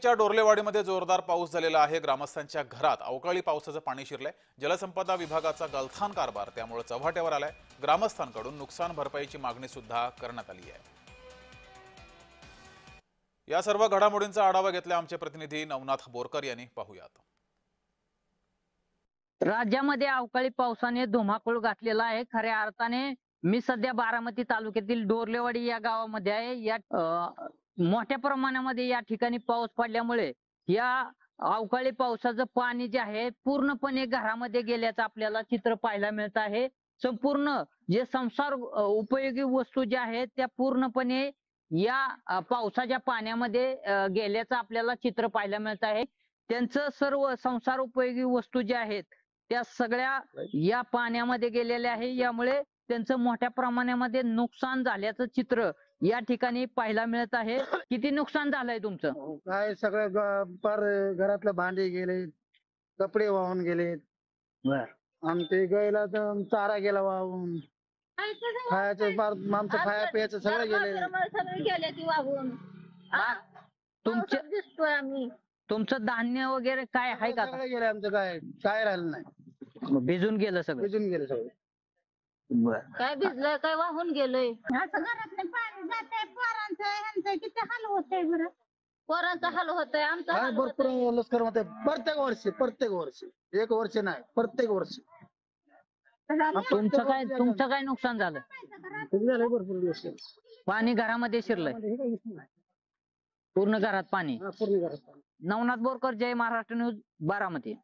च्या डोर्लेवाडीमध्ये जोरदार पाऊस झालेला आहे। ग्रामस्थांच्या घरात अवकाळी पावसाचं पाणी शिरलंय। जलसंपदा विभागाचा गलथान कारभार त्यामुळे चव्हाट्यावर आलाय। ग्रामस्थांकडून नुकसान भरपाईची मागणी सुद्धा करण्यात आली आहे। या सर्व घडामोडींचा आढावा घेतला आमचे प्रतिनिधी नवनाथ बोरकर यांनी। पाहूयात। राज्यामध्ये अवकाळी पावसाने धुमाकूळ घातलेला आहे। खऱ्या अर्थाने मी सध्या बारामती तालुक्यातील डोर्लेवाडी या गावामध्ये आहे। या मोठ्या प्रमाणामध्ये या ठिकाणी पाऊस पडल्यामुळे या अवकाळी पावसाचं पाणी जे आहे पूर्णपणे घरामध्ये गेल्याचं आपल्याला चित्र पाहायला मिळत आहे। संपूर्ण जे संसार उपयोगी वस्तू ज्या आहेत त्या पूर्णपणे या पावसाच्या पाण्यामध्ये गेल्याचं आपल्याला चित्र पाहायला मिळत आहे। त्यांचं सर्व संसार उपयोगी वस्तू ज्या आहेत त्या सगळ्या या पाण्यामध्ये गेलेल्या आहे। यामुळे त्यांचं मोठ्या प्रमाणामध्ये नुकसान झाल्याचं चित्र या ठिकाणी पाहायला मिळत आहे। किती नुकसान झालंय तुमचं? काय सगळं पार घरातलं भांडे गेले, कपडे वाहून गेले, आणि ते गायला तर चारा गेला वाहून, खायचं आमचं खाया प्यायचं सगळं गेले ती वाहून तुमचं दिसतोय आम्ही। तुमचं धान्य वगैरे काय आहे का? सगळं गेलं आमचं, काय राहिलं नाही, भिजून गेलं सगळं? भिजून गेलं सगळं। काय भिजलंय, काय वाहून गेलंय। असं घरातलं पाणी जातंय, पोरांचं ह्यांचं किती हाल होतंय बरं। पोरांचा हाल होतंय, आमचा काय हाल भरपूर होतंय। लष्कर होते प्रत्येक वर्षी, एक वर्ष नाही प्रत्येक वर्षी तुमचं काय नुकसान झालं? झालंय भरपूर दिवस। पाणी घरामध्ये शिरलंय, पूर्ण घरात पाणी। पूर्ण घरात नवनाथ बोरकर, जय महाराष्ट्र न्यूज, बारामती।